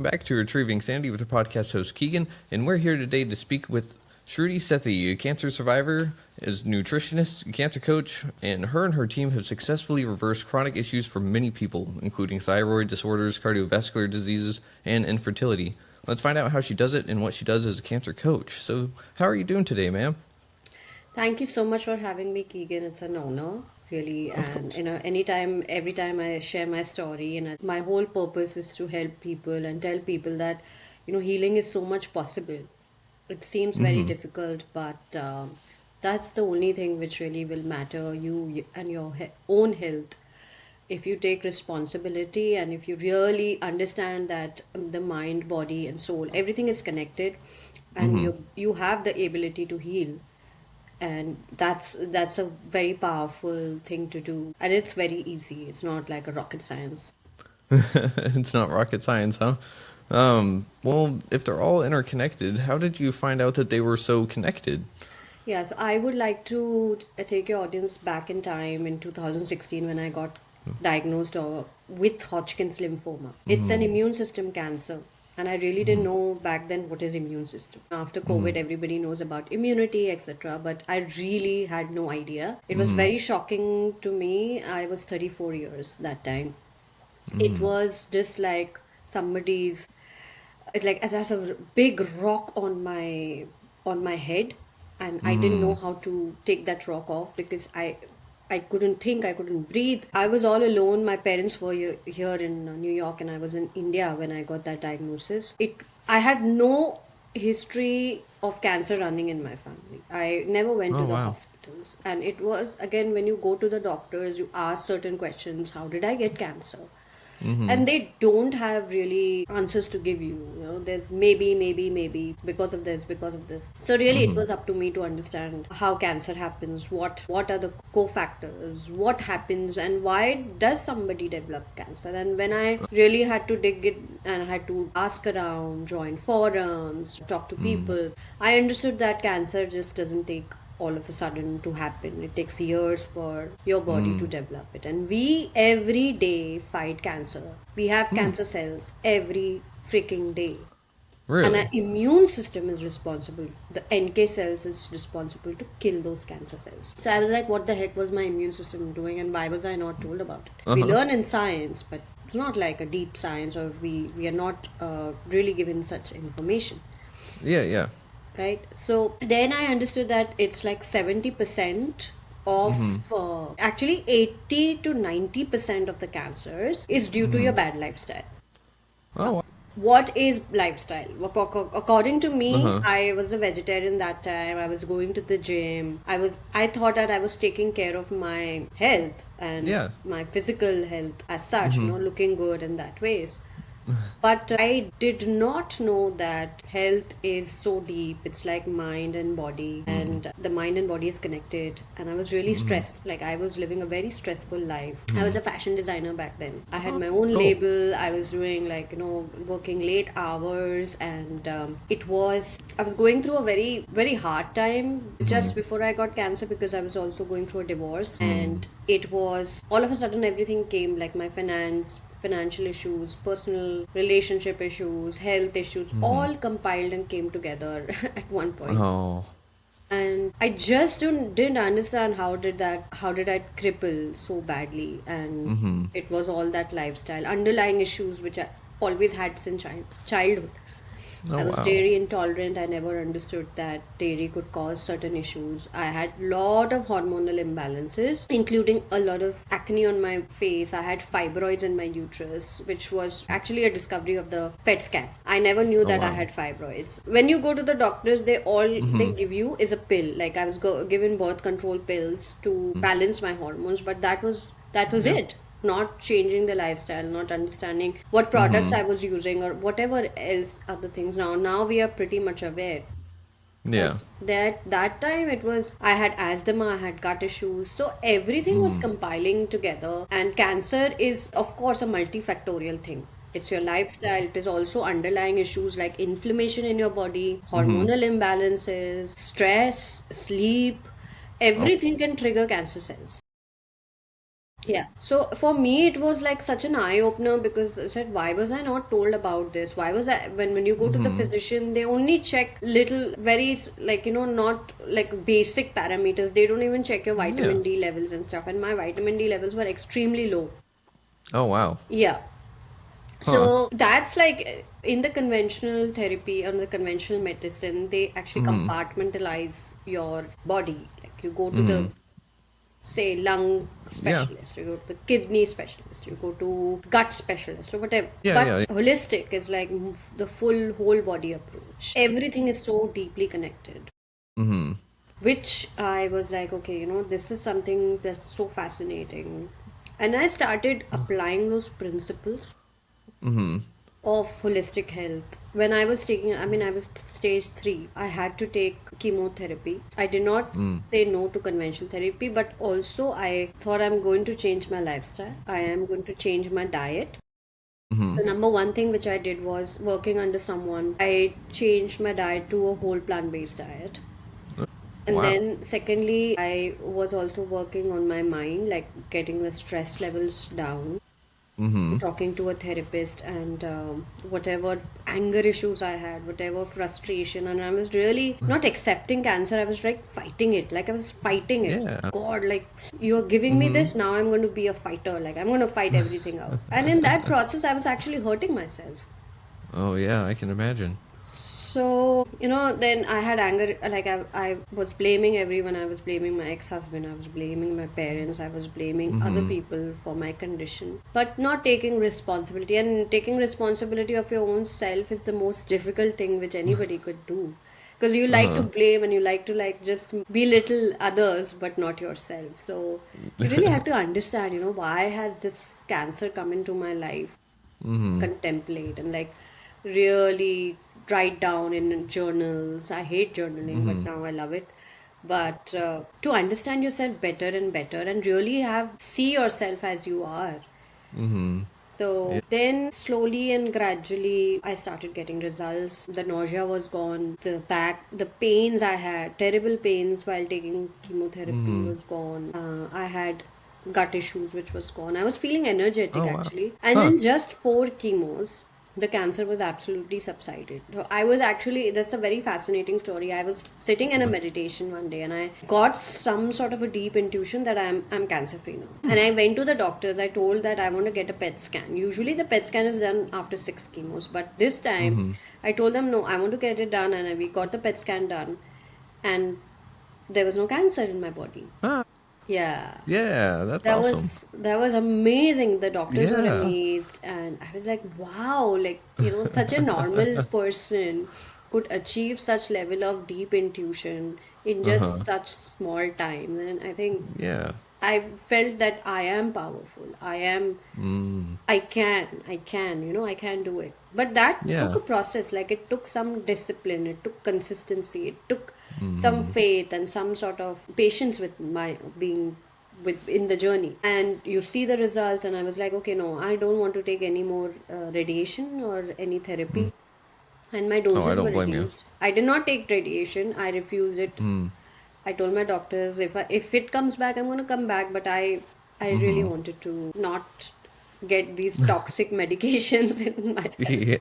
Back to Retrieving Sanity with our podcast host Keegan, and we're here today to speak with Shruti Sethi, a cancer survivor, is nutritionist, cancer coach, and her team have successfully reversed chronic issues for many people, including thyroid disorders, cardiovascular diseases, and infertility. Let's find out how she does it and what she does as a cancer coach. So, how are you doing today, ma'am? Thank you so much for having me, Keegan. It's an honor, really. Of And course. anytime, every time I share my story, my whole purpose is to help people and tell people that, healing is so much possible. It seems very Mm-hmm. difficult, but that's the only thing which really will matter you and your own health. If you take responsibility and if you really understand that the mind, body, and soul, everything is connected, and Mm-hmm. you have the ability to heal, and that's a very powerful thing to do, and it's very easy. It's not like a rocket science. It's not rocket science, huh? Well, if they're all interconnected, how did you find out that they were so connected? Yeah, so I would like to take your audience back in time in 2016 when I got diagnosed with Hodgkin's lymphoma. It's an Mm-hmm. immune system cancer. And I really didn't know back then what is immune system. After Mm-hmm. COVID, everybody knows about immunity, etc. But I really had no idea. It was Mm-hmm. very shocking to me. I was 34 years that time. It Mm-hmm. was just like somebody's, it like as a big rock on my head, and I didn't Mm-hmm. know how to take that rock off because I couldn't think, I couldn't breathe. I was all alone. My parents were here in New York, and I was in India when I got that diagnosis. I had no history of cancer running in my family. I never went to Oh, the wow. hospitals, and it was again when you go to the doctors, you ask certain questions. How did I get cancer? Mm-hmm. And they don't have really answers to give you. There's maybe because of this, because of this. So really it Mm-hmm. was up to me to understand how cancer happens, what are the cofactors, what happens, and why does somebody develop cancer. And when I really had to dig it and I had to ask around, join forums, talk to Mm-hmm. people, I understood that cancer just doesn't take all of a sudden to happen. It takes years for your body to Mm-hmm. develop it. And we every day fight cancer. We have Hmm. cancer cells every freaking day. And our Really? immune system is responsible. The NK cells is responsible to kill those cancer cells. So I was like, what the heck was my immune system doing, and why was I not told about it? We Uh-huh. learn in science, but it's not like a deep science, or we are not really given such information, Yeah, yeah. right? So then I understood that it's like 70% of Mm-hmm. actually 80 to 90% of the cancers is due to Mm-hmm. your bad lifestyle. Oh, wow. What is lifestyle? According to me, Uh-huh. I was a vegetarian that time. I was going to the gym. I thought that I was taking care of my health and Yeah. my physical health as such, Mm-hmm. looking good in that ways. But I did not know that health is so deep. It's like mind and body, Mm-hmm. and the mind and body is connected. And I was really Mm-hmm. stressed. Like, I was living a very stressful life. I Mm-hmm. was a fashion designer back then. I had Oh, my own cool. label. I was doing, like, working late hours. And I was going through a very, very hard time Mm-hmm. just before I got cancer, because I was also going through a divorce. Mm-hmm. And it was all of a sudden everything came, like my financial issues, personal relationship issues, health issues, Mm-hmm. all compiled and came together at one point. Oh. And I just didn't understand how did I cripple so badly. And Mm-hmm. it was all that lifestyle, underlying issues which I always had since childhood. Oh, I was wow. dairy intolerant. I never understood that dairy could cause certain issues. I had lot of hormonal imbalances, including a lot of acne on my face. I had fibroids in my uterus, which was actually a discovery of the PET scan. I never knew Oh, that I wow. had fibroids. When you go to the doctors, they Mm-hmm. give you is a pill. Like, I was given birth control pills to balance my hormones, but that was Yeah. it. Not changing the lifestyle, not understanding what products Mm-hmm. I was using or whatever else other things. Now we are pretty much aware. Yeah. But that time it was, I had asthma, I had gut issues, so everything was Mm-hmm. compiling together. And cancer is of course a multifactorial thing. It's your lifestyle, it is also underlying issues like inflammation in your body, Mm-hmm. hormonal imbalances, stress, sleep. Oh, Everything can trigger cancer cells. Yeah. So for me, it was like such an eye opener because I said, why was I not told about this? Why was I, when you go to the physician, they only check little, very, like, not like basic parameters. They don't even check your Yeah. vitamin D levels and stuff. And my vitamin D levels were extremely low. Oh wow. Yeah. Huh. So that's like in the conventional therapy or the conventional medicine, they actually compartmentalize your body. Like you go to the, say, lung Yeah. specialist, you go to the kidney specialist, you go to gut specialist or whatever. Yeah. Yeah. But holistic is like the full whole body approach. Everything is so deeply connected, which I was like, okay, this is something that's so fascinating. And I started applying those principles of holistic health. When I was taking, I mean, I was stage 3, I had to take chemotherapy. I did not say no to conventional therapy, but also I thought I'm going to change my lifestyle. I am going to change my diet. So number one thing which I did was working under someone. I changed my diet to a whole plant-based diet. And Wow. then secondly, I was also working on my mind, like getting the stress levels down, talking to a therapist, and whatever anger issues I had, whatever frustration, and I was really not accepting cancer. I was like fighting it, like I was fighting it. Yeah. God, like you're giving me this, now I'm going to be a fighter. Like I'm going to fight everything out. And in that process, I was actually hurting myself. Oh yeah. I can imagine. So, then I had anger. Like, I was blaming everyone. I was blaming my ex husband. I was blaming my parents. I was blaming other people for my condition. But not taking responsibility. And taking responsibility of your own self is the most difficult thing which anybody could do. Because you like to blame and you like to, like, just belittle others, but not yourself. So, you really have to understand, why has this cancer come into my life? Contemplate and like really write down in journals. I hate journaling, but now I love it. But to understand yourself better and better and really have see yourself as you are. So then slowly and gradually I started getting results. The nausea was gone, the back, the pains I had, terrible pains while taking chemotherapy was gone. I had gut issues which was gone. I was feeling energetic Oh wow. actually. And Huh. in just 4 chemos, the cancer was absolutely subsided. So I was actually, that's a very fascinating story. I was sitting in a meditation one day and I got some sort of a deep intuition that I'm cancer free now. And I went to the doctors. I told that I want to get a PET scan. Usually the PET scan is done after 6 chemos, but this time I told them no, I want to get it done, and we got the PET scan done, and there was no cancer in my body. Huh. Yeah. Yeah. That's That awesome. was that was amazing. The doctors were Yeah. amazed, and I was like, "Wow!" Like such a normal person could achieve such level of deep intuition in just such small time. And I think Yeah. I felt that I am powerful. I can do it. But that took Yeah. a process. Like it took some discipline, it took consistency, it took some faith and some sort of patience with my being with in the journey. And you see the results, and I was like, okay, no, I don't want to take any more radiation or any therapy. And my Oh, I doses were don't blame you. reduced. I did not take radiation. I refused it. I told my doctors if it comes back, I'm going to come back. But I really wanted to not get these toxic medications in myself. Yeah.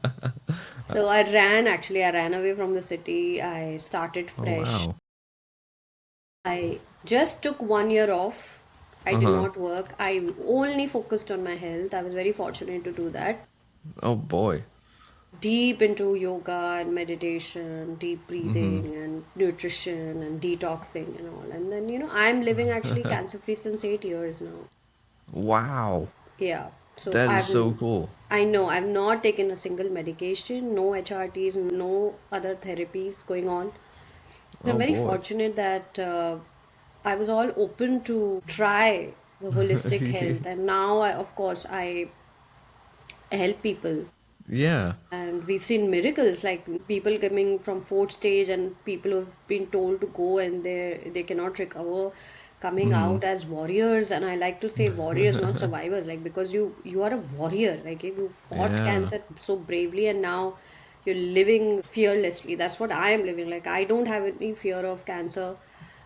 So I ran away from the city. I started Oh fresh. wow. I just took 1 year off. I Uh did huh. not work. I only focused on my health. I was very fortunate to do that. Oh boy. Deep into yoga and meditation, deep breathing and nutrition and detoxing and all. And then, I'm living actually cancer free since 8 years now. Wow. Yeah. So That is so cool. I know I've not taken a single medication, no HRTs, no other therapies going on. I'm Oh very boy. fortunate that I was all open to try the holistic health, and now, of course, I help people. Yeah. And we've seen miracles like people coming from fourth stage and people who've been told to go and they cannot recover, coming out as warriors. And I like to say warriors, not survivors, like because you are a warrior, like you fought Yeah. cancer so bravely and now you're living fearlessly. That's what I am living like. I don't have any fear of cancer.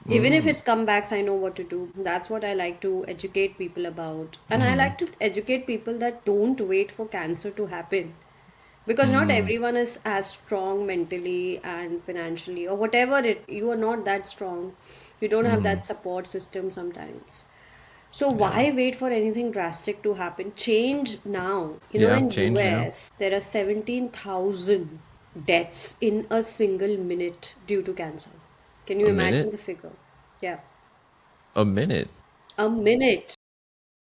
Even if it's comebacks, I know what to do. That's what I like to educate people about. And I like to educate people that don't wait for cancer to happen. Because not everyone is as strong mentally and financially, or whatever it, you are not that strong. You don't have that support system sometimes. So Yeah. why wait for anything drastic to happen? Change now. Yeah. In Change now. US, there are 17,000 deaths in a single minute due to cancer. Can you A imagine minute? the figure? Yeah. A minute? A minute.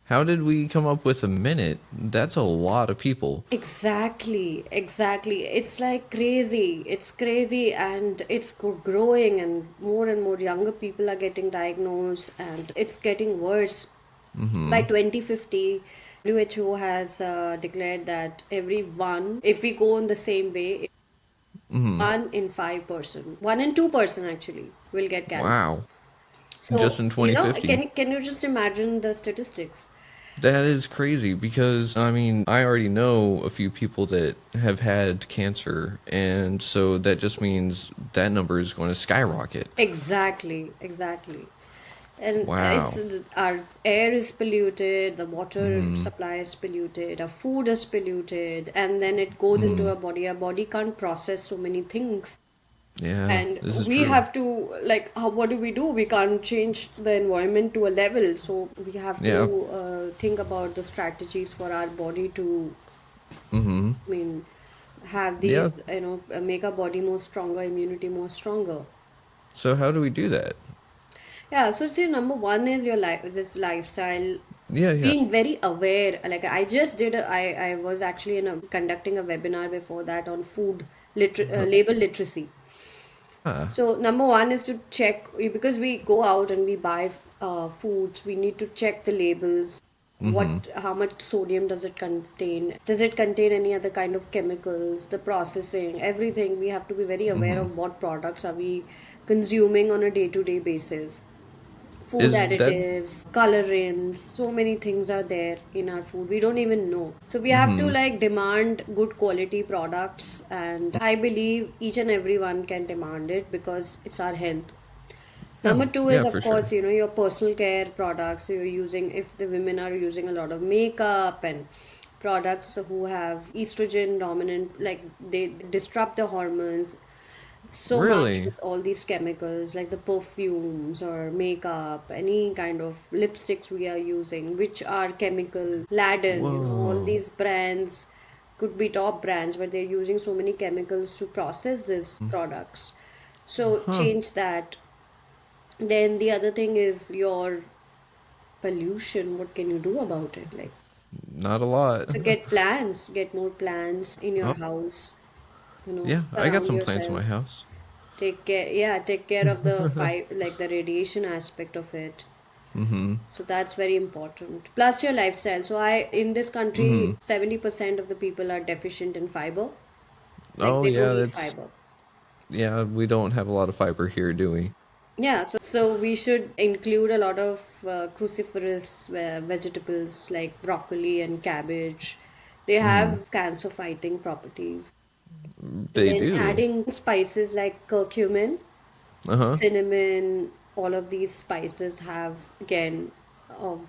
How did we come up with a minute? That's a lot of people. Exactly, exactly. It's like crazy. It's crazy and it's growing, and more younger people are getting diagnosed, and it's getting worse. By 2050, WHO has declared that if we go in the same way, 1 in 5 person, 1 in 2 person actually will get cancer. Wow. Just So, in 2050. can you just imagine the statistics? That is crazy because, I mean, I already know a few people that have had cancer, and so that just means that number is going to skyrocket. Exactly, exactly. And it's Wow. our air is polluted, the water supply is polluted, our food is polluted, and then it goes into our body. Our body can't process so many things. Yeah, And this is we true. have to, like, what do? We can't change the environment to a level, so we have Yeah. to think about the strategies for our body to, I mean, have Yeah. these, make our body more stronger, immunity more stronger. So how do we do that? Yeah, so see, number one is your life, this lifestyle, Yeah, yeah. being very aware. Like I just did, I was actually conducting a webinar before that on label literacy. Ah. So number one is to check, because we go out and we buy foods, we need to check the labels. How much sodium does it contain? Does it contain any other kind of chemicals? The processing, everything. We have to be very aware of what products are we consuming on a day-to-day basis. Food Is that additives, colorants, so many things are there in our food. We don't even know. So we have to like demand good quality products, and I believe each and everyone can demand it because it's our health. yeah, Number two is, yeah, of for sure. course, your personal care products. You're using, if the women are using a lot of makeup and products who have estrogen dominant, like they disrupt the hormones so much Really? with all these chemicals, like the perfumes or makeup, any kind of lipsticks we are using, which are chemical laden. All Whoa. these brands could be top brands, but they're using so many chemicals to process these products. So Huh. change that. Then the other thing is your pollution. What can you do about it? Like, Not a lot. so get more plants in your Oh, house, yeah, I got surround some plants in yourself. my house. Take care of the like the radiation aspect of it. So that's very important. Plus your lifestyle. So in this country, 70% of the people are deficient in fiber. Like Oh, they yeah, don't eat that's, fiber. yeah, we don't have a lot of fiber here, do we? Yeah, so we should include a lot of cruciferous vegetables like broccoli and cabbage. They have cancer fighting properties. And They then do. adding spices like curcumin, Uh-huh. cinnamon, all of these spices have, again,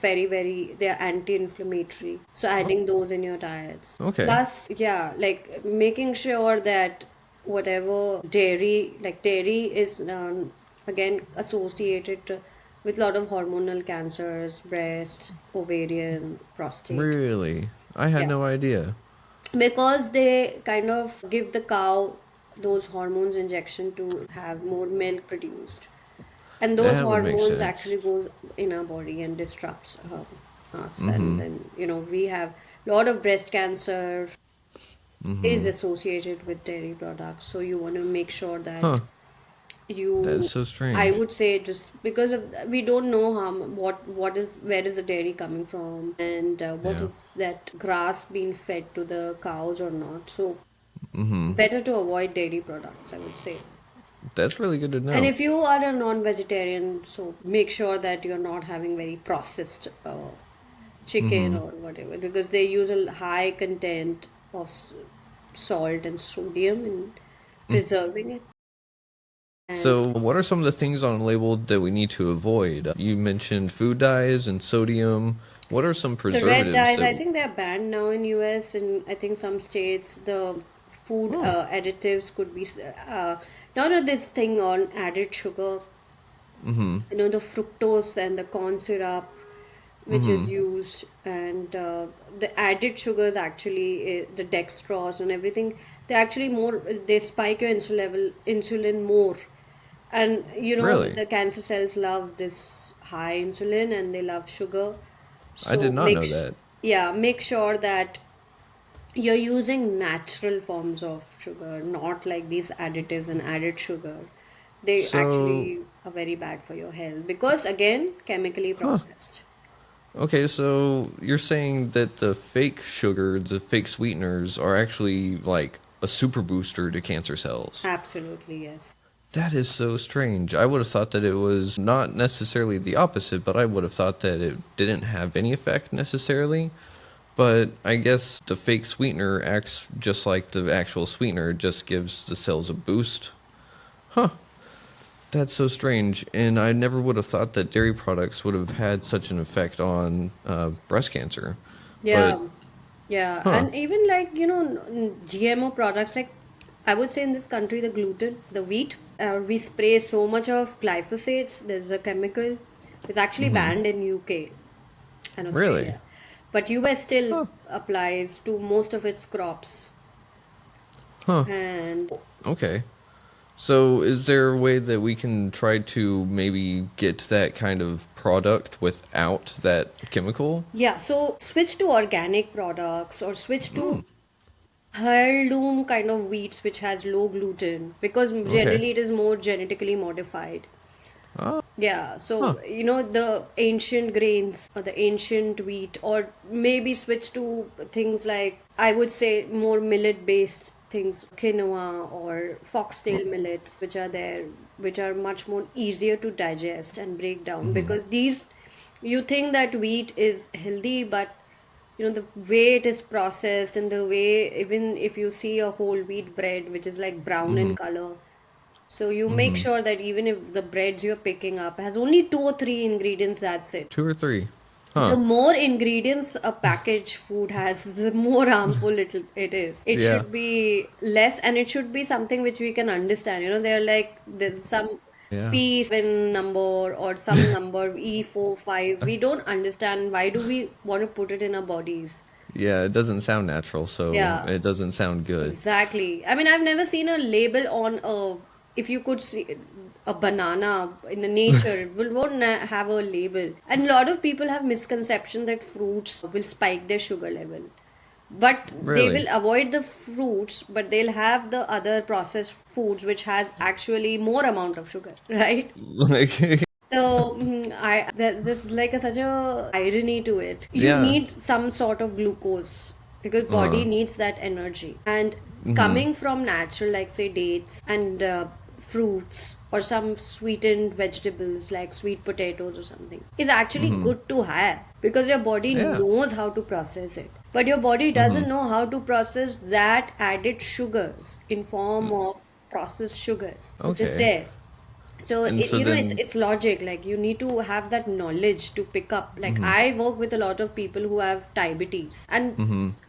they are anti-inflammatory. So Oh, adding those in your diets. okay. Plus, yeah, like making sure that whatever dairy is again associated with a lot of hormonal cancers, breast, ovarian, prostate. Really? I had Yeah, no idea. because they kind of give the cow those hormones injection to have more milk produced, and those That would make hormones sense. actually goes in our body and disrupts us, and then we have a lot of breast cancer is associated with dairy products, so you want to make sure that Huh. That is you, so I strange. would say, just because of we don't know what is, where is the dairy coming from, and what Yeah. is that grass being fed to the cows or not. So better to avoid dairy products, I would say. That's really good to And know. if you are a non-vegetarian, so make sure that you're not having very processed chicken or whatever, because they use a high content of salt and sodium in preserving it. And So, what are some of the things on the label that we need to avoid? You mentioned food dyes and sodium. What are some the red preservatives dyes, I that? think they're banned now in US, and I think some states the food Oh, additives could be not this thing on added sugar, mm-hmm, the fructose and the corn syrup which is mm-hmm. used, and the added sugars actually, the dextrose and everything, they actually more, they spike your insulin more. And Really? the cancer cells love this high insulin and they love sugar. I did So not know that. yeah, make sure that you're using natural forms of sugar, not like these additives and added sugar. They So, actually are very bad for your health because, again, chemically huh. processed. Okay, so you're saying that the fake sugar, the fake sweeteners, are actually like a super booster to cancer cells. Absolutely, yes. That is so strange. I would have thought that it was not necessarily the opposite, but I would have thought that it didn't have any effect necessarily. But I guess the fake sweetener acts just like the actual sweetener, it just gives the cells a boost. Huh, that's so strange. And I never would have thought that dairy products would have had such an effect on breast cancer. But, Yeah, yeah. huh, And even like, GMO products, like I would say in this country, the gluten, the wheat, we spray so much of glyphosates. There's a chemical. It's actually banned in UK and really? Australia. But US still Huh, applies to most of its crops. huh, And okay. So, is there a way that we can try to maybe get that kind of product without that chemical? yeah, so switch to organic products or switch to heirloom kind of wheats which has low gluten because Okay. generally it is more genetically modified. Ah, Yeah, huh. so the ancient grains or the ancient wheat, or maybe switch to things like, I would say, more millet based things, quinoa or foxtail millets, which are there, which are much more easier to digest and break down, because these, you think that wheat is healthy, but the way it is processed and the way, even if you see a whole wheat bread which is like brown in color, so you make sure that even if the breads you're picking up has only two or three ingredients, that's it. Two or three. The Huh. more ingredients a packaged food has, the more harmful it is. It Yeah. should be less, and it should be something which we can understand. They're like, there's some Yeah. P7 number or some number E45. We don't understand, why do we want to put it in our bodies? Yeah, it doesn't sound natural, so Yeah. it doesn't sound good. Exactly. I mean, I've never seen a label on if you could see a banana in the nature, it won't have a label. And a lot of people have misconception that fruits will spike their sugar level. But they Really? will avoid the fruits, but they'll have the other processed foods which has actually more amount of sugar, right? Like, So there's like such a irony to it. You yeah. need some sort of glucose because body Uh-huh. needs that energy. And Mm-hmm. coming from natural, like say dates and fruits or some sweetened vegetables like sweet potatoes or something, is actually good to have because your body Yeah. knows how to process it. But your body doesn't know how to process that added sugars in form of processed sugars, which is Okay. there. So And so it's then, it's logic, like you need to have that knowledge to pick up. Like I work with a lot of people who have diabetes, and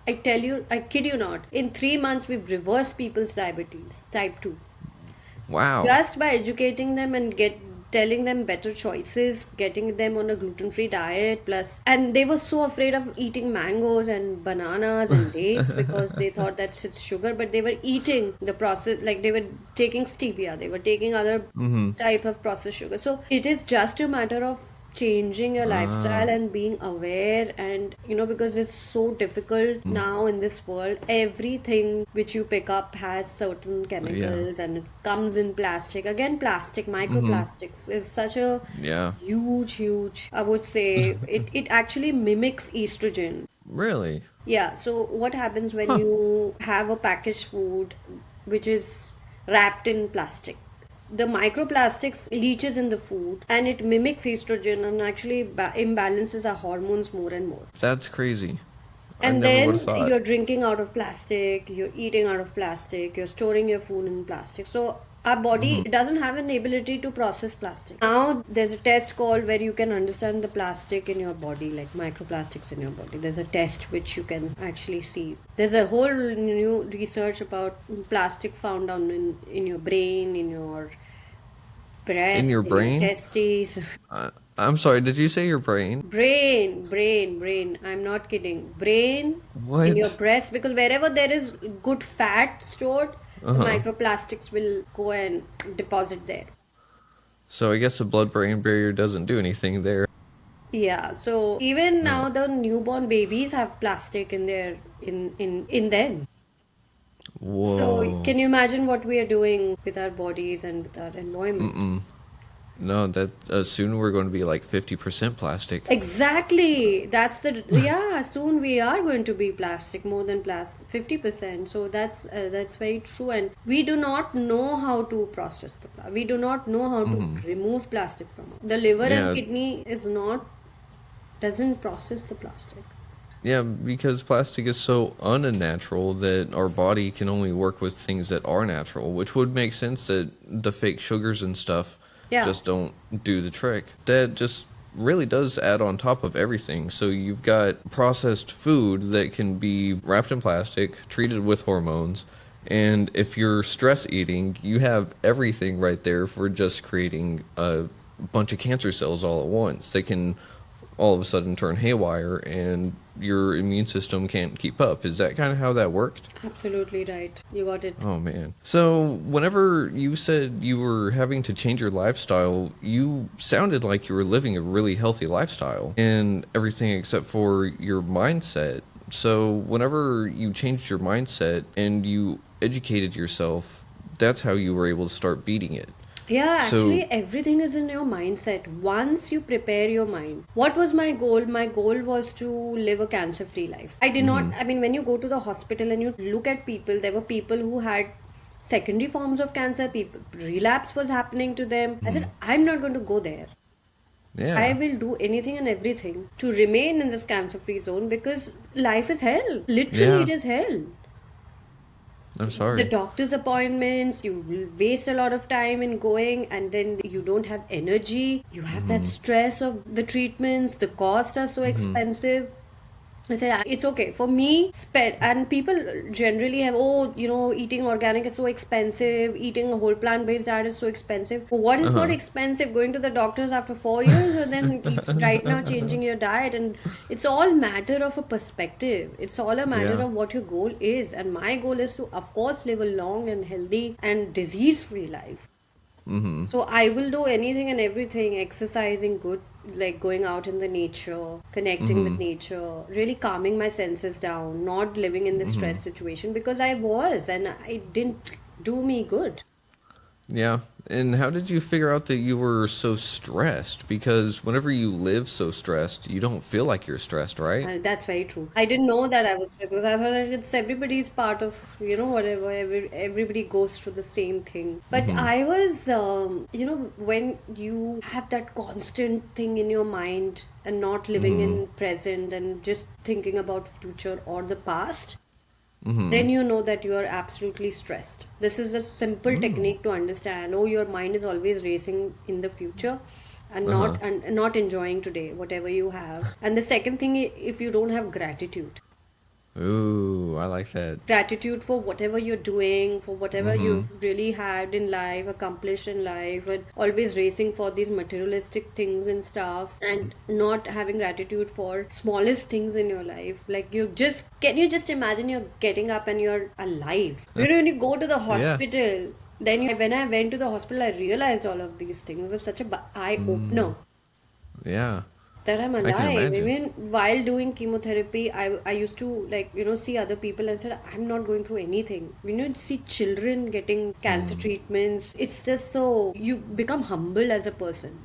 I tell you, I kid you not, in 3 months we've reversed people's diabetes type 2, wow. just by educating them and get telling them better choices, getting them on a gluten-free diet. Plus, and they were so afraid of eating mangoes and bananas and dates because they thought that's it's sugar, but they were eating the process, like they were taking stevia, they were taking other type of processed sugar. So it is just a matter of changing your Uh, lifestyle and being aware. And because it's so difficult now in this world, everything which you pick up has certain yeah. chemicals and it comes in plastic. Again, plastic, microplastics is such a Yeah. huge, I would say, it actually mimics estrogen. Really? Yeah, so what happens when Huh. you have a packaged food which is wrapped in plastic? The microplastics leaches in the food and it mimics estrogen and actually imbalances our hormones more and more. That's crazy. I And never would have then thought. you're drinking out of plastic, you're eating out of plastic, you're storing your food in plastic. So our body Hmm. doesn't have an ability to process plastic. Now there's a test called where you can understand the plastic in your body, like microplastics in your body. There's a test which you can actually see. There's a whole new research about plastic found in your brain, in your In your breast, in your brain? testes. I'm sorry, did you say your brain? Brain. I'm not kidding. Brain in your What? breast, because wherever there is good fat stored, the Uh-huh. microplastics will go and deposit there. So I guess the blood-brain barrier doesn't do anything there. Yeah, so even No. now the newborn babies have plastic in their in them. So Whoa. can you imagine what we are doing with our bodies and with our environment? Mm-mm. No, that soon we're going to be like 50% plastic. Exactly. Yeah, soon we are going to be plastic, more than plastic, 50%. So that's very true, and we do not know how to process the plastic. We do not know how to Hmm. remove plastic from it. The liver and Yeah, kidney is not doesn't process the plastic. yeah, because plastic is so unnatural that our body can only work with things that are natural, which would make sense that the fake sugars and stuff Yeah. just don't do the trick. That just really does add on top of everything. So you've got processed food that can be wrapped in plastic, treated with hormones, and if you're stress eating, you have everything right there for just creating a bunch of cancer cells all at once. They can all of a sudden turn haywire and your immune system can't keep up. Is that kind of how that worked? Absolutely right. You got it. Oh man. So, whenever you said you were having to change your lifestyle, you sounded like you were living a really healthy lifestyle and everything except for your mindset. So, whenever you changed your mindset and you educated yourself, that's how you were able to start beating it. Yeah, So, actually, everything is in your mindset. Once you prepare your mind. What was my goal? My goal was to live a cancer free life. I did not, mhm, I mean, when you go to the hospital and you look at people, there were people who had secondary forms of cancer, people, relapse was happening to them. I said, mhm. I'm not going to go there. I Yeah. will do anything and everything to remain in this cancer free zone because life is hell. Literally, Yeah. it is hell. I'm The sorry. doctor's appointments, you will waste a lot of time in going, and then you don't have energy, you have that Mhm. stress of the treatments, the costs are so Mhm. expensive. I said, it's okay for me. Spend, and people generally have, oh, eating organic is so expensive, eating a whole plant-based diet is so expensive. What is not Uh-huh. expensive? Going to the doctors after 4 years, or then right now changing your diet? And it's all matter of a perspective. It's all a matter Yeah. of what your goal is. And my goal is to, of course, live a long and healthy and disease-free life. Mhm. So I will do anything and everything, exercising good, like going out in the nature, connecting with Mhm. nature, really calming my senses down, not living in the Mhm. stress situation because I was and it didn't do me good. Yeah. And how did you figure out that you were so stressed? Because whenever you live so stressed, you don't feel like you're stressed, right? And that's very true. I didn't know that I was because I thought that it's everybody's part of, whatever, everybody goes through the same thing. But Mhm. I was, when you have that constant thing in your mind and not living Mhm. in present and just thinking about future or the past, Mhm. then you know that you are absolutely stressed. This is a simple Mm. technique to understand. Oh, your mind is always racing in the future and Uh-huh. not enjoying today, whatever you have. And the second thing, if you don't have gratitude, Ooh, I like that. gratitude for whatever you're doing, for whatever Mhm. you've really had in life, accomplished in life, and always racing for these materialistic things and stuff, and not having gratitude for smallest things in your life. Like can you just imagine you're getting up and you're alive? When you go to the Yeah. hospital, when I went to the hospital, I realized all of these things. It was such a eye Mm. opener Yeah. that I'm I can alive. imagine. Even while doing chemotherapy, I used to like see other people and said I'm not going through anything. When you see children getting cancer Mm. treatments, it's just so you become humble as a person.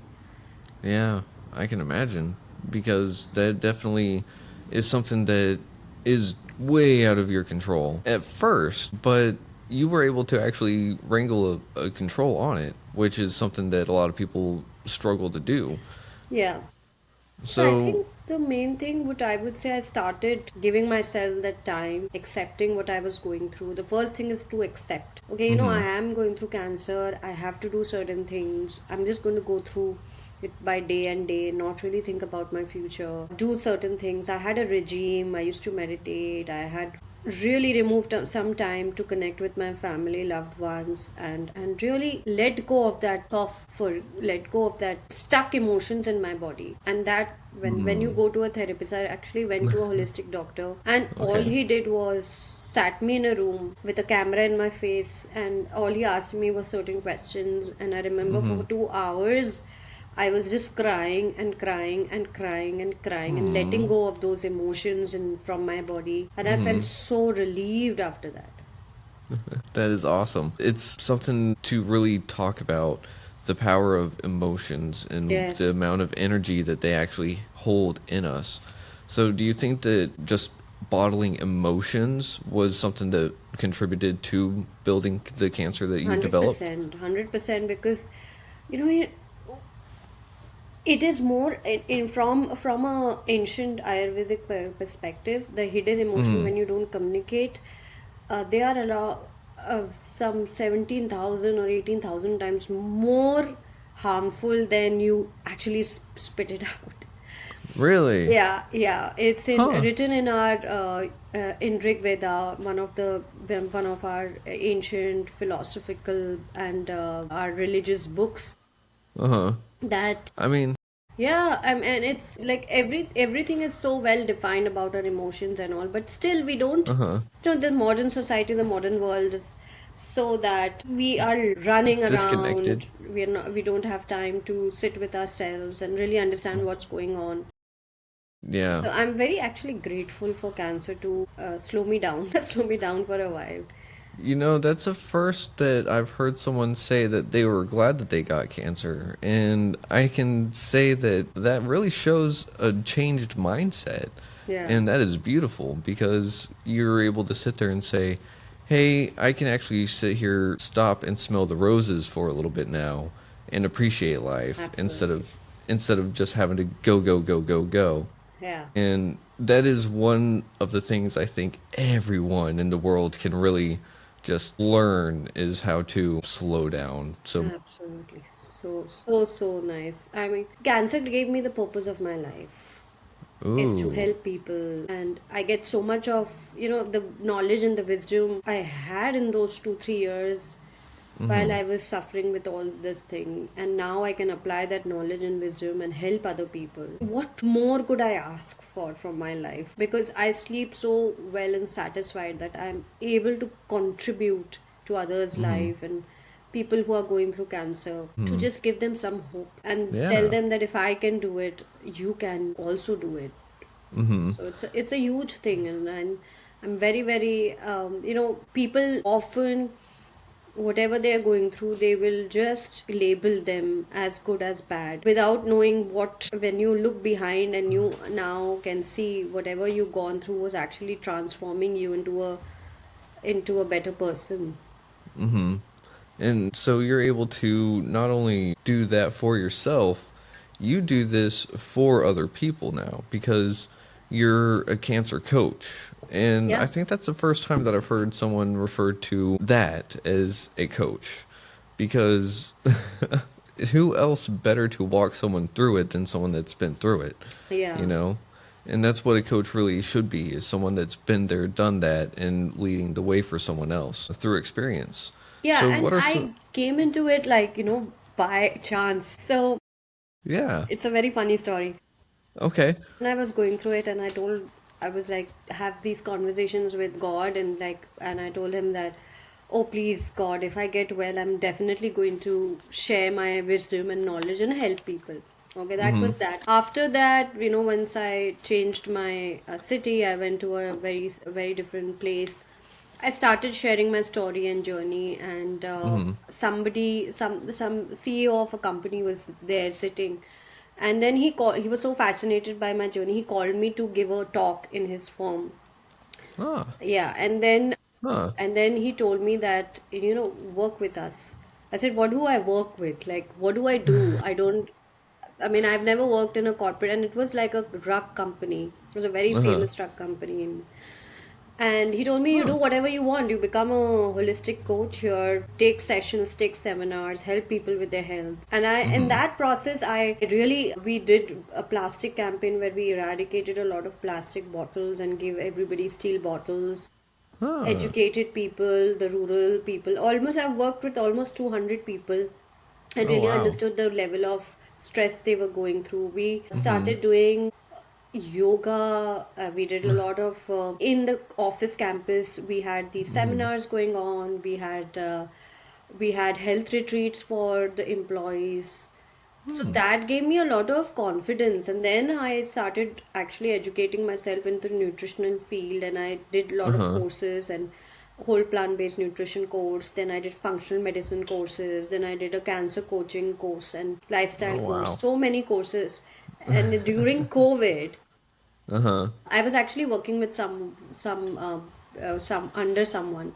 Yeah, I can imagine because that definitely is something that is way out of your control at first, but you were able to actually wrangle a control on it, which is something that a lot of people struggle to do. Yeah. So I So, think the main thing, what I would say, I started giving myself that time, accepting what I was going through. The first thing is to accept. Okay, I mm-hmm, am going through cancer. I have to do certain things. I'm just going to go through it by day and day, not really think about my future. Do certain things. I had a regime. I used to meditate. I had really removed some time to connect with my family, loved ones, and really let go of let go of that stuck emotions in my body. And that, when you mm, go to a therapist, I actually went to a holistic doctor, and all okay. he did was sat me in a room with a camera in my face, and all he asked me was certain questions. And I remember Mm-hmm, for 2 hours I was just crying and crying and crying and crying and letting mm, go of those emotions and from my body. And I felt mm-hmm. so relieved after that. That is awesome. It's something to really talk about the power of emotions and the Yes, amount of energy that they actually hold in us. So, do you think that just bottling emotions was something that contributed to building the cancer that you developed? 100%, 100%, because you know it, it is more from a ancient Ayurvedic perspective. The hidden emotion, Mm, when you don't communicate, they are some 17,000 or 18,000 times more harmful than you actually spit it out. really? Yeah, yeah. It's in Huh. written in our in Rig Veda, one of our ancient philosophical and our religious books. Uh huh. That, I mean, yeah, and it's like everything is so well defined about our emotions and all, but still we don't. uh huh. The modern society, the modern world is so that we are running Disconnected. around. We don't have time to sit with ourselves and really understand what's going on. Yeah. So I'm very actually grateful for cancer to slow me down, slow me down for a while. That's the first that I've heard someone say that they were glad that they got cancer. And I can say that that really shows a changed mindset. Yeah, And that is beautiful because you're able to sit there and say, hey, I can actually sit here, stop and smell the roses for a little bit now and appreciate life absolutely. instead of just having to go, go, go, go, go. Yeah, And that is one of the things I think everyone in the world can really just learn is how to slow down. So, absolutely. So nice. I mean, cancer gave me the purpose of my life, is to ooh. help people, and I get so much of the knowledge and the wisdom I had in those 2 3 years while Mhm. I was suffering with all this thing, and now I can apply that knowledge and wisdom and help other people. What more could I ask for from my life? Because I sleep so well and satisfied that I'm able to contribute to others' Mhm. life and people who are going through cancer, to Mhm. just give them some hope and tell Yeah. them that if I can do it, you can also do it. Mhm. So it's a huge thing, and I'm very very people often, whatever they are going through, they will just label them as good as bad without knowing what, when you look behind and you now can see whatever you've gone through was actually transforming you into a better person. Mhm. And so you're able to not only do that for yourself, you do this for other people now because you're a cancer coach. And I Yeah. think that's the first time that I've heard someone refer to that as a coach. Because who else better to walk someone through it than someone that's been through it, you Yeah. know? And that's what a coach really should be, is someone that's been there, done that, and leading the way for someone else through experience. Yeah, So and what are some I came into it like, by chance. So Yeah. it's a very funny story. Okay. When I was going through it, and I was like, have these conversations with God, and I told him that, oh, please, God, if I get well, I'm definitely going to share my wisdom and knowledge and help people. Okay, that Mhm. was that. After that, once I changed my city, I went to a very different place. I started sharing my story and journey, and Mhm. some CEO of a company was there sitting, and then he called. He was so fascinated by my journey. He called me to give a talk in his firm. Ah. Yeah, Huh. and then he told me that, work with us. I said, what do I work with? Like, what do I do? I don't. I mean, I've never worked in a corporate, and it was like a drug company. It was a very Uh-huh. famous drug company. And he told me, you do Huh. whatever you want. You become a holistic coach here, take sessions, take seminars, help people with their health. And in Mm-hmm. that process, we did a plastic campaign where we eradicated a lot of plastic bottles and gave everybody steel bottles, Huh. educated people, the rural people. I've worked with almost 200 people and Oh really wow. understood the level of stress they were going through. We Mm-hmm. started doing yoga. We did a lot of in the office campus. We had these Mm-hmm. seminars going on. We had health retreats for the employees. So Hmm. that gave me a lot of confidence, and then I started actually educating myself into the nutritional field, and I did a lot of Uh-huh. courses and whole plant-based nutrition course. Then I did functional medicine courses. Then I did a cancer coaching course and lifestyle Oh course. wow. So many courses. And during COVID, Uh-huh. I was actually working with some under someone,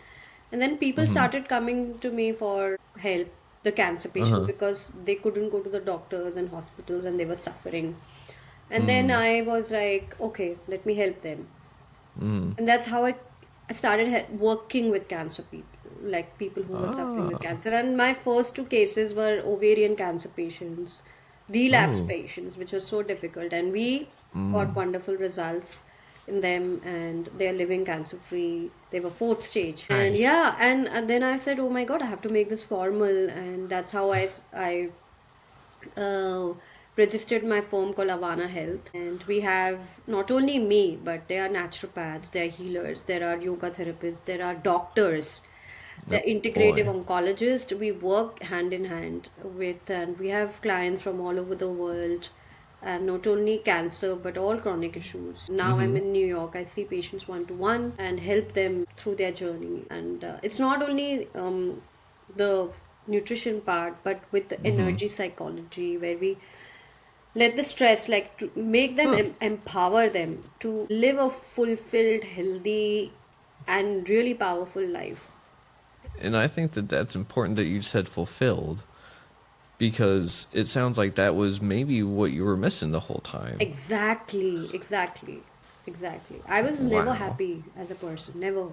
and then people Mm-hmm. started coming to me for help, the cancer patient, Uh-huh. because they couldn't go to the doctors and hospitals and they were suffering. And then Mm. I was like, okay, let me help them, Mm. and that's how I started working with cancer people, like people who were suffering with Ah. cancer. And my first two cases were ovarian cancer patients, relapse Oh. patients, which was so difficult. And we got Mm. wonderful results in them, and they're living cancer free. They were fourth stage. And Nice. yeah, and then I said, oh my God, I have to make this formal. And that's how I uh, registered my firm called Avana Health. And we have not only me, but there are naturopaths, there are healers, there are yoga therapists, there are doctors, Oh there are integrative boy. oncologists. We work hand in hand with, and we have clients from all over the world. And not only cancer, but all chronic issues. Now I'm Mm-hmm. in New York. I see patients one to one and help them through their journey. And it's not only the nutrition part, but with the Mm-hmm. energy psychology, where we let the stress, like, to make them Huh. empower them to live a fulfilled, healthy, and really powerful life. And I think that that's important that you said fulfilled because it sounds like that was maybe what you were missing the whole time. Exactly, exactly, exactly. I was never Wow. happy as a person, never.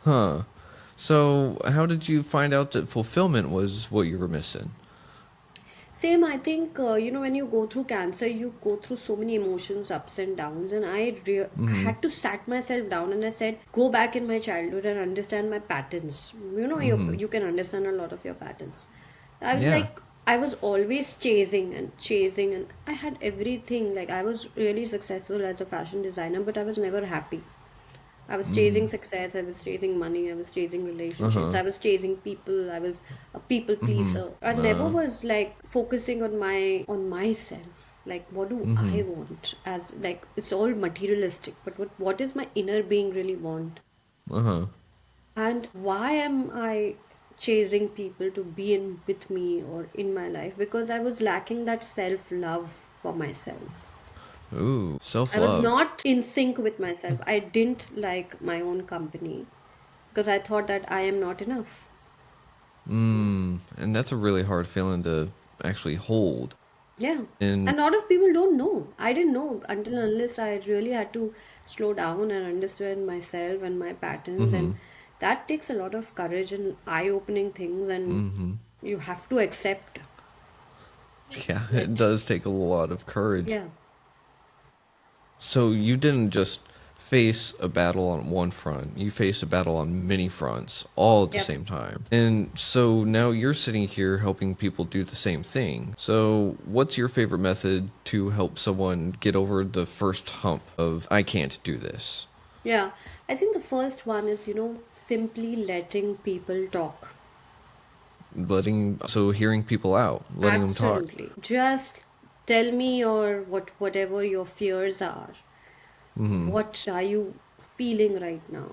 Huh. So, how did you find out that fulfillment was what you were missing? Same, I think, when you go through cancer, you go through so many emotions, ups and downs. And I Mm-hmm. had to sat myself down and I said, go back in my childhood and understand my patterns. Mm-hmm. You can understand a lot of your patterns. I was Yeah. like, I was always chasing, and I had everything. Like, I was really successful as a fashion designer, but I was never happy. I was chasing Mm. success, I was chasing money, I was chasing relationships, Uh-huh. I was chasing people, I was a people Mm-hmm. pleaser. I never was like focusing on myself. Like, what do Mm-hmm. I want? As like, it's all materialistic, but what is my inner being really want? Uh-huh. And why am I chasing people to be in with me or in my life? Because I was lacking that self love for myself. Ooh, I was self-love. not in sync with myself. I didn't like my own company because I thought that I am not enough. And that's a really hard feeling to actually hold. Yeah. And And a lot of people don't know. I didn't know until unless I really had to slow down and understand myself and my patterns. mm-hmm. And that takes a lot of courage and eye-opening things. And Mm-hmm. you have to accept Yeah, it it. does take a lot of courage. Yeah. So you didn't just face a battle on one front, you faced a battle on many fronts all at the Yep. same time. And so now you're sitting here helping people do the same thing. So, what's your favorite method to help someone get over the first hump of, I can't do this? Yeah. I think the first one is, simply letting people talk. Hearing people out, letting them talk. Absolutely. Just tell me whatever your fears are. Mm-hmm. What are you feeling right now?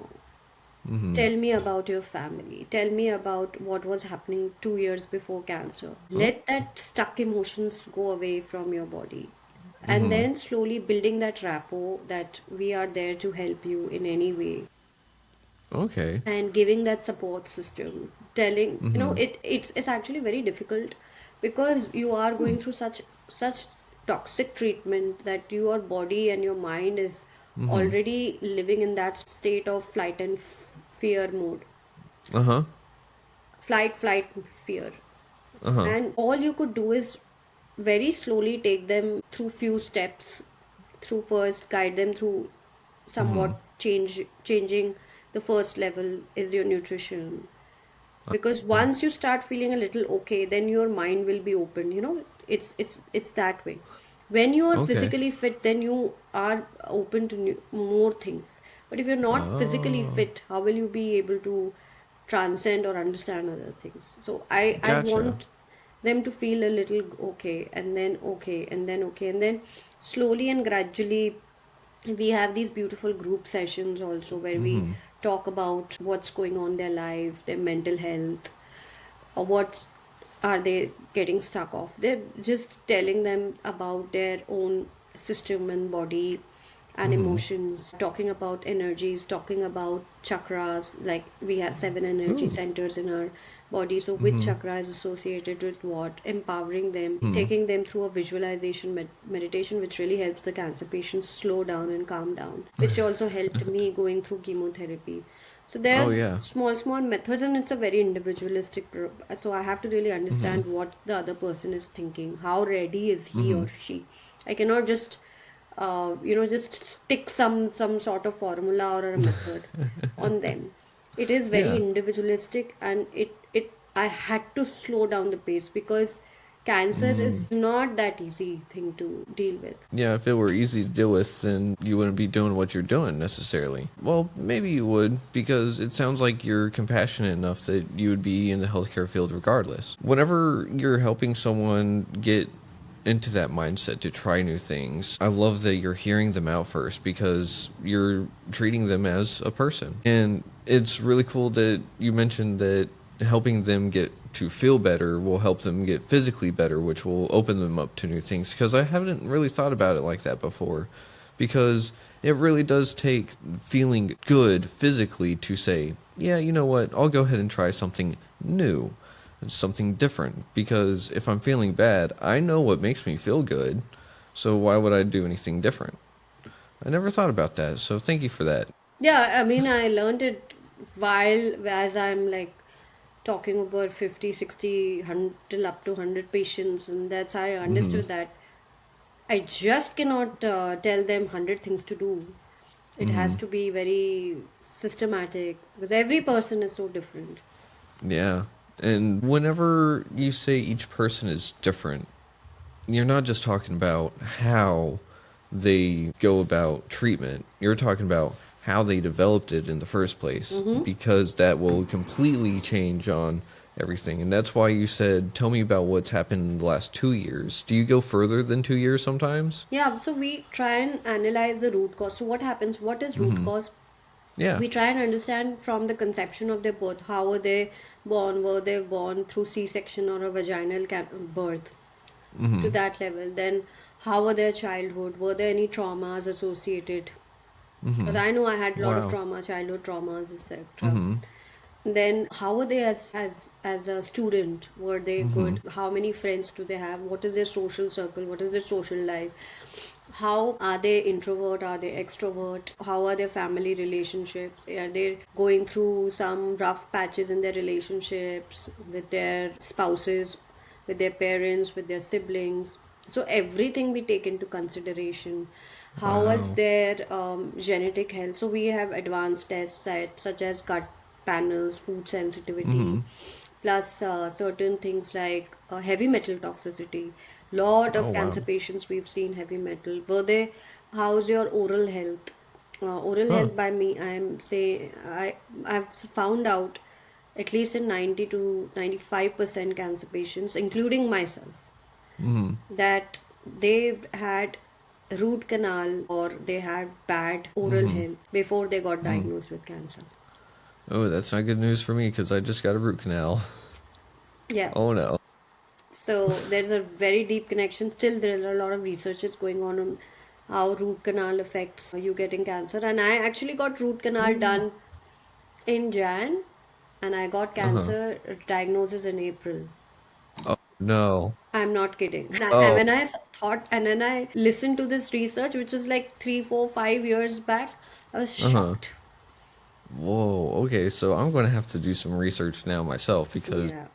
Mm-hmm. Tell me about your family. Tell me about what was happening 2 years before cancer. Oh. Let that stuck emotions go away from your body. And Mm-hmm. then slowly building that rapport that we are there to help you in any way, Okay. and giving that support system, telling, Mm-hmm. it's actually very difficult because you are going through such toxic treatment that your body and your mind is Mm-hmm. already living in that state of flight and fear mode. Uh-huh. Flight, fear. Uh-huh. And all you could do is very slowly take them through few steps, through first guide them through Mm-hmm. somewhat changing. The first level is your nutrition, because Uh, once you start feeling a little okay, then your mind will be open, it's that way. When you are okay. physically fit, then you are open to more things. But if you're not physically Oh, fit, how will you be able to transcend or understand other things? So I gotcha. want them to feel a little okay, and then okay, and then okay, and then slowly and gradually we have these beautiful group sessions also, where we Mm-hmm. talk about what's going on in their life, their mental health, or what are they getting stuck off. They're just telling them about their own system and body and Mm-hmm. emotions, talking about energies, talking about chakras. Like we have 7 energy Ooh. centers in our body, so which Mm-hmm. chakra is associated with what, empowering them, Mm-hmm. taking them through a visualization meditation, which really helps the cancer patients slow down and calm down, which also helped me going through chemotherapy. So Oh there's yeah. small methods, and it's a very individualistic. So I have to really Mm-hmm. understand what the other person is thinking. How ready is he Mm-hmm. or she? I cannot just, just stick some sort of formula or a method on them. It is very Yeah. individualistic, and it I had to slow down the pace, because cancer Mm. is not that easy thing to deal with. Yeah, if it were easy to deal with, then you wouldn't be doing what you're doing necessarily. Well, maybe you would, because it sounds like you're compassionate enough that you would be in the healthcare field regardless. Whenever you're helping someone get into that mindset to try new things, I love that you're hearing them out first because you're treating them as a person. And it's really cool that you mentioned that helping them get to feel better will help them get physically better, which will open them up to new things. Because I haven't really thought about it like that before. Because it really does take feeling good physically to say, yeah, you know what, I'll go ahead and try something new, something different. Because if I'm feeling bad, I know what makes me feel good. So why would I do anything different? I never thought about that. So thank you for that. Yeah, I mean, I learned it while, as I'm like talking about 50, 60, 100, till up to 100 patients, and that's how I Mm-hmm. understood that I just cannot tell them 100 things to do. It has Mm-hmm. to be very systematic, because every person is so different. Yeah. And whenever you say each person is different, you're not just talking about how they go about treatment. You're talking about how they developed it in the first place, Mm-hmm. because that will completely change on everything. And that's why you said, tell me about what's happened in the last 2 years. Do you go further than 2 years sometimes? Yeah, so we try and analyze the root cause. So what happens? What is root Mm-hmm. cause? Yeah. We try and understand from the conception of their birth. How were they born? Were they born through C-section or a vaginal birth? To Mm-hmm. that level. Then how were their childhood? Were there any traumas associated? Because Mm-hmm. I know I had a lot of Wow. trauma, childhood traumas, etc. Mm-hmm. Then how were they as a student? Were they Mm-hmm. good? How many friends do they have? What is their social circle? What is their social life? How are they introvert? Are they extrovert? How are their family relationships? Are they going through some rough patches in their relationships with their spouses, with their parents, with their siblings? So everything we take into consideration. How was Wow. their genetic health? So we have advanced tests such as gut panels, food sensitivity, Mm-hmm. plus certain things like heavy metal toxicity. Lot Oh, of wow. cancer patients we've seen heavy metal. Were they? How's your oral health? Oral Huh. health by me, I've found out at least in 90 to 95% cancer patients, including myself, Mm-hmm. that they've had root canal or they had bad oral Mm-hmm. health before they got Mm. diagnosed with cancer. Oh, that's not good news for me because I just got a root canal. Yeah. Oh no. So there's a very deep connection. Still, there are a lot of researches going on how root canal affects you getting cancer. And I actually got root canal Ooh. done in Jan, and I got Uh-huh. cancer diagnosis in April. No. I'm not kidding. And Oh, when I thought, and then I listened to this research, which was like 3, 4, 5 years back, I was uh-huh. shocked. Whoa. Okay, so I'm going to have to do some research now myself because Yeah.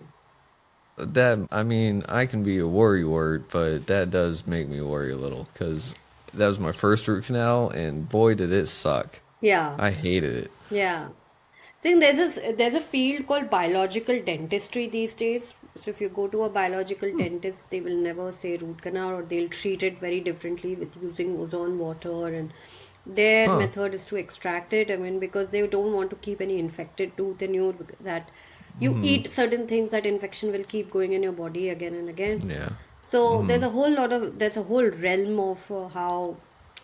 I mean, I can be a worry word, but that does make me worry a little because that was my first root canal, and boy, did it suck. Yeah. I hated it. Yeah. I think there's a field called biological dentistry these days. So if you go to a biological dentist, they will never say root canal, or they'll treat it very differently with using ozone water, and their Huh. method is to extract it. I mean, because they don't want to keep any infected tooth in you, that you Mm-hmm. eat certain things, that infection will keep going in your body again and again. Yeah. So Mm-hmm. there's a whole realm of how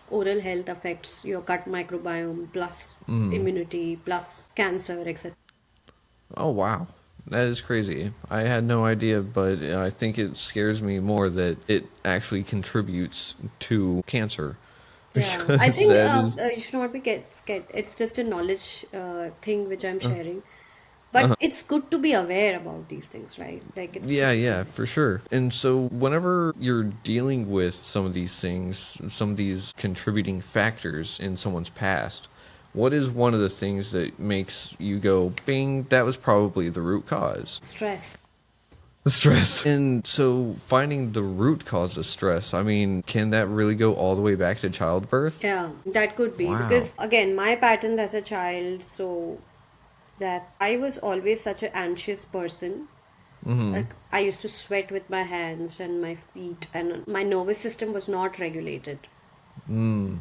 oral health affects your gut microbiome, plus Mm-hmm. immunity, plus cancer, etc. Oh, wow. That is crazy. I had no idea, but I think it scares me more that it actually contributes to cancer Yeah, I because think that is. you should not be get scared. It's just a knowledge thing which I'm sharing. But it's good to be aware about these things, right? Like it's good Yeah, to be yeah, aware. for sure. And so, whenever you're dealing with some of these things, some of these contributing factors in someone's past, what is one of the things that makes you go, bing, that was probably the root cause? Stress. The stress. And so, finding the root cause of stress, I mean, can that really go all the way back to childbirth? Yeah, that could be Wow. because again, my patterns as a child, so that I was always such an anxious person. Mm-hmm. Like I used to sweat with my hands and my feet, and my nervous system was not regulated. Mm.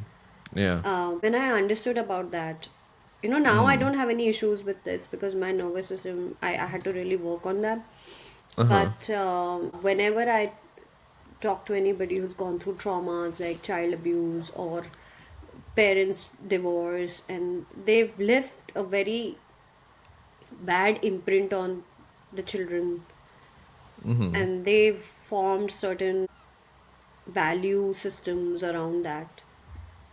Yeah. When I understood about that, now I Mm. don't have any issues with this because my nervous system, I had to really work on that. Uh-huh. But whenever I talk to anybody who's gone through traumas like child abuse or parents' divorce, and they've left a very bad imprint on the children, Mm-hmm. and they've formed certain value systems around that,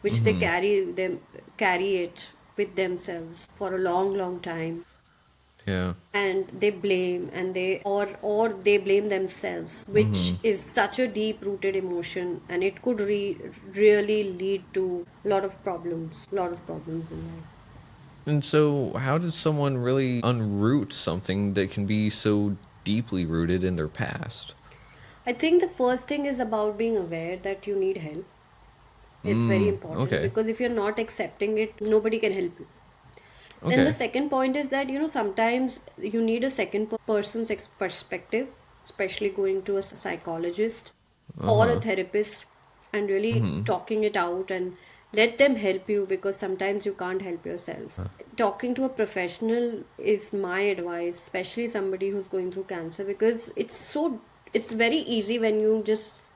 which they Mm-hmm. carry it with themselves for a long, long time, Yeah. and they blame, and or they blame themselves, which Mm-hmm. is such a deep rooted emotion, and it could really lead to a lot of problems in life. And so, how does someone really unroot something that can be so deeply rooted in their past? I think the first thing is about being aware that you need help. It's very Mm, important okay. because if you're not accepting it, nobody can help you. Then the Okay. second point is that, sometimes you need a second person's perspective, especially going to a psychologist or a Uh-huh. therapist, and really Mm-hmm. talking it out and let them help you, because sometimes you can't help yourself. Talking to a professional is my advice, especially somebody who's going through cancer, because it's very easy when you just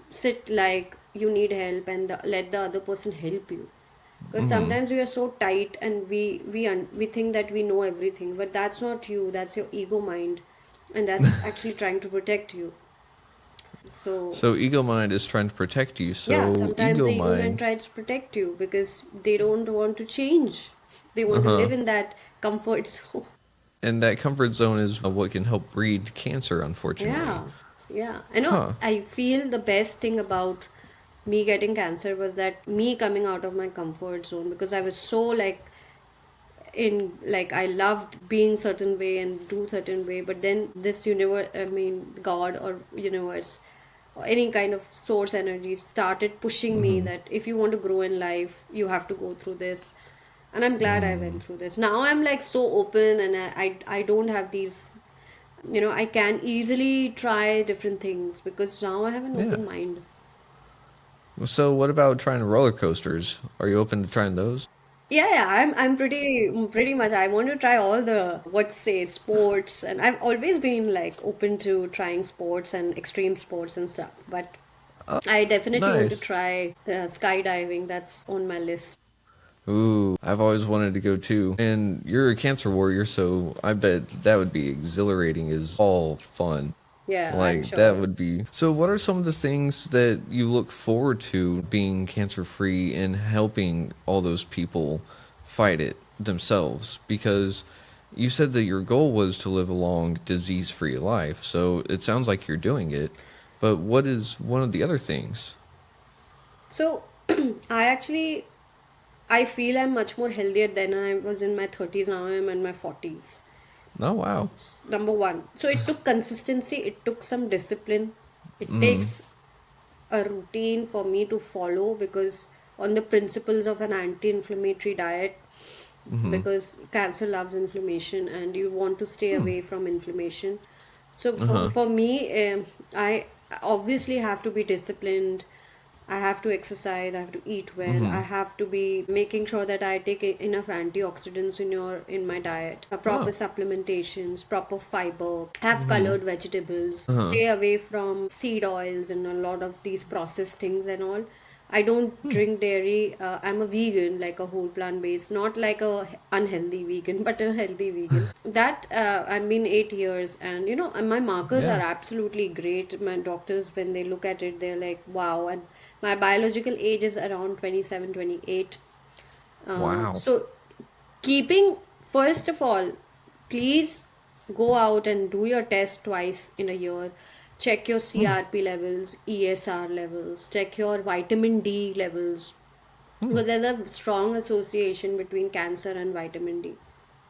sit like you need help, and let the other person help you, because Mm-hmm. sometimes we are so tight, and we think that we know everything, but that's not you, that's your ego mind, and that's actually trying to protect you. So So ego mind is trying to protect you. yeah, So sometimes the ego ego mind mind, tries to protect you because they don't want to change, they want to uh-huh. live in that comfort zone. And that comfort zone is what can help breed cancer, unfortunately. Yeah, yeah. Huh. I feel the best thing about me getting cancer was that me coming out of my comfort zone, because I was so like I loved being certain way and do certain way, but then this universe, I mean God or universe or any kind of source energy started pushing me Mm-hmm. that if you want to grow in life, you have to go through this. And I'm glad I went through this. Now I'm like so open, and I don't have these, I can easily try different things because now I have an Yeah. open mind. So what about trying roller coasters? Are you open to trying those? Yeah, yeah, I'm pretty much. I want to try all the what say sports, and I've always been like open to trying sports and extreme sports and stuff. But I definitely want to Nice. try skydiving. That's on my list. Ooh, I've always wanted to go too. And you're a cancer warrior, so I bet that would be exhilarating as all fun. Yeah, I'm Like, that sure. would be. So, what are some of the things that you look forward to being cancer free and helping all those people fight it themselves? Because you said that your goal was to live a long, disease-free life. So it sounds like you're doing it. But what is one of the other things? So I actually I feel I'm much more healthier than I was in my 30s. Now I'm in my 40s. Oh, wow. Number one. So it took consistency, it took some discipline. It Mm-hmm. takes a routine for me to follow, because on the principles of an anti-inflammatory diet, Mm-hmm. because cancer loves inflammation and you want to stay away from inflammation. So Uh-huh. for me, I obviously have to be disciplined. I have to exercise, I have to eat well, Mm-hmm. I have to be making sure that I take enough antioxidants in my diet, proper Oh. supplementations, proper fiber, have Mm-hmm. colored vegetables, Uh-huh. stay away from seed oils and a lot of these processed things and all. I don't Hmm. drink dairy. I'm a vegan, like a whole plant based, not like a unhealthy vegan, but a healthy vegan. That I've been 8 years, and and my markers are Yeah. absolutely great. My doctors, when they look at it, they're like, wow. And my biological age is around 27, 28. Wow. So keeping, first of all, please go out and do your test twice in a year. Check your Hmm. CRP levels, ESR levels, check your vitamin D levels, Hmm. because there's a strong association between cancer and vitamin D.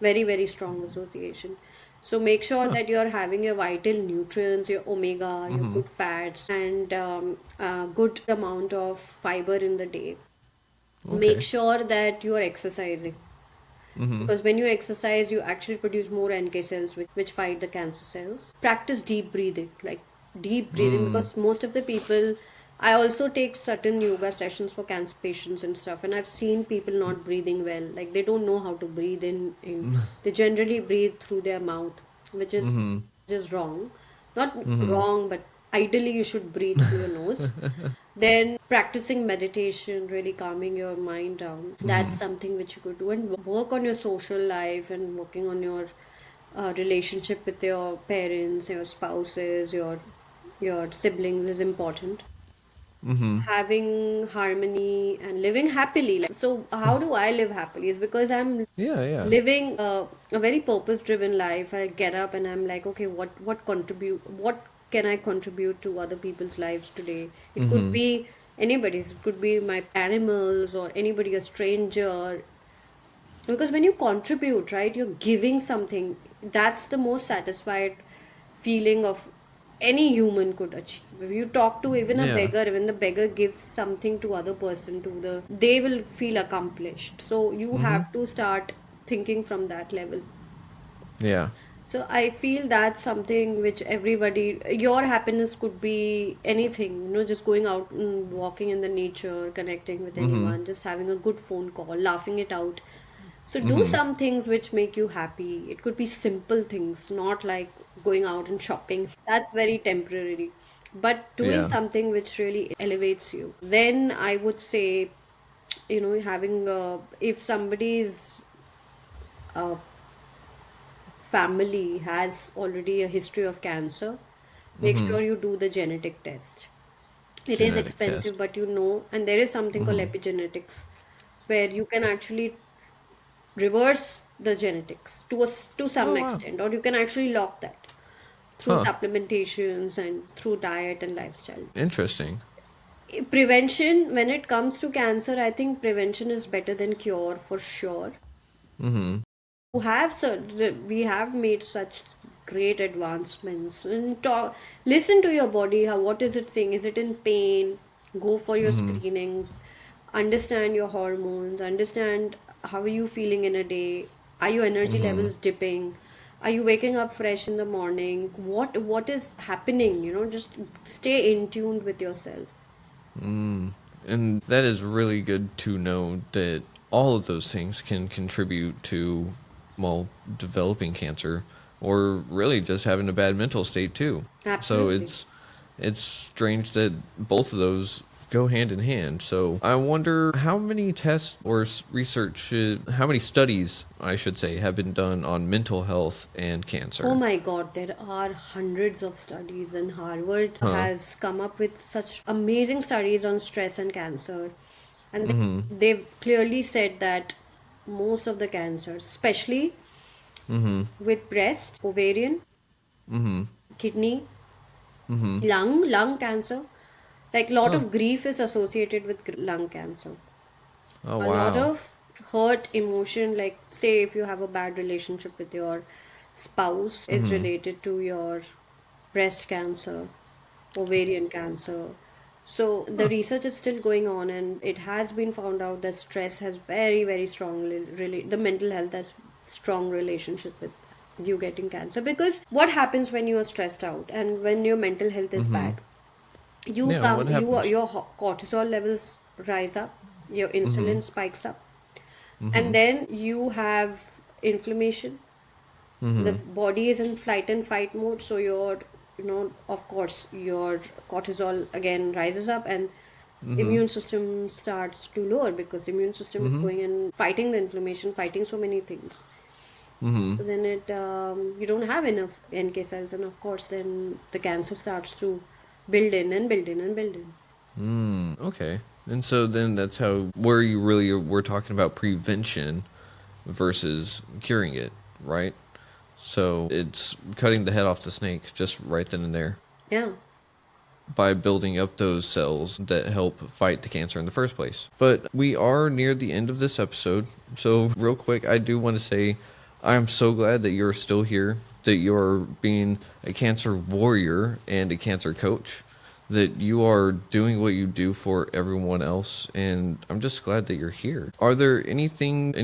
Very, very strong association. So make sure Huh. that you're having your vital nutrients, your omega, your Mm-hmm. good fats, and a good amount of fiber in the day. Make Okay. sure that you are exercising, Mm-hmm. because when you exercise you actually produce more NK cells, which fight the cancer cells. Practice deep breathing, like deep breathing, Mm. because most of the people, I also take certain yoga sessions for cancer patients and stuff, and I've seen people not breathing well, like they don't know how to breathe in. They generally breathe through their mouth, which is Mm-hmm. just wrong. Not Mm-hmm. wrong, but ideally you should breathe through your nose. Then practicing meditation, really calming your mind down. That's Mm-hmm. something which you could do, and work on your social life and working on your relationship with your parents, your spouses, your siblings is important. Mm-hmm. Having harmony and living happily. Like, so how do I live happily? Is because I'm Yeah, yeah. living a very purpose driven life. I get up and I'm like, okay, what can I contribute to other people's lives today? It could Mm-hmm. be anybody's, it could be my animals or anybody, a stranger. Because when you contribute, right, you're giving something. That's the most satisfied feeling of any human could achieve. If you talk to even a Yeah. beggar, when the beggar gives something to other person, they will feel accomplished. So you Mm-hmm. have to start thinking from that level. Yeah. So I feel that's something which everybody, your happiness could be anything, just going out and walking in the nature, connecting with Mm-hmm. anyone, just having a good phone call, laughing it out. So do Mm-hmm. some things which make you happy. It could be simple things, not like going out and shopping. That's very temporary. But doing Yeah. something which really elevates you. Then I would say, having if somebody's uh, family has already a history of cancer, make Mm-hmm. sure you do the genetic test. It is Genetic expensive, test. but and there is something called Mm-hmm. epigenetics, where you can actually reverse the genetics to some Oh, wow. extent, or you can actually lock that through Huh. supplementations and through diet and lifestyle. Interesting. Prevention, when it comes to cancer, I think prevention is better than cure for sure. Mm-hmm. We have made such great advancements, and listen to your body, what is it saying, is it in pain? Go for your Mm-hmm. screenings, understand your hormones, understand how are you feeling in a day, are your energy Mm-hmm. levels dipping, are you waking up fresh in the morning, what is happening, just stay in tuned with yourself. And that is really good to know that all of those things can contribute to, well, developing cancer or really just having a bad mental state too. So Absolutely. it's strange that both of those go hand in hand. So I wonder how many tests or research, how many studies, I should say, have been done on mental health and Oh cancer. my God, there are hundreds of studies, and Harvard Huh. has come up with such amazing studies on stress and cancer. And Mm-hmm. they've clearly said that most of the cancers, especially Mm-hmm. with breast, ovarian, Mm-hmm. kidney, Mm-hmm. lung cancer. Like lot Huh. of grief is associated with lung cancer. Oh, A lot wow. of hurt emotion, like say if you have a bad relationship with your spouse, is Mm-hmm. related to your breast cancer, ovarian cancer. So the Huh. research is still going on, and it has been found out that stress has very, very strongly the mental health has strong relationship with you getting cancer. Because what happens when you are stressed out and when your mental health is Mm-hmm. bad? You Yeah, what come, happens? your cortisol levels rise up, your Mm-hmm. insulin spikes up, Mm-hmm. and then you have inflammation. The Mm-hmm. body is in flight and fight mode, so your, of course, your cortisol again rises up, and Mm-hmm. immune system starts to lower because immune system is Mm-hmm. going and fighting the inflammation, fighting so many things. Mm-hmm. So then it you don't have enough NK cells, and of course then the cancer starts to build in and build in and build in. Mm, okay. And so then that's how where you really were talking about prevention versus curing it, right? So it's cutting the head off the snake just right then and there Yeah. by building up those cells that help fight the cancer in the first place. But we are near the end of this episode. So, real quick, I do want to say I'm so glad that you're still here, that you're being a cancer warrior and a cancer coach, that you are doing what you do for everyone else. And I'm just glad that you're here. Are there any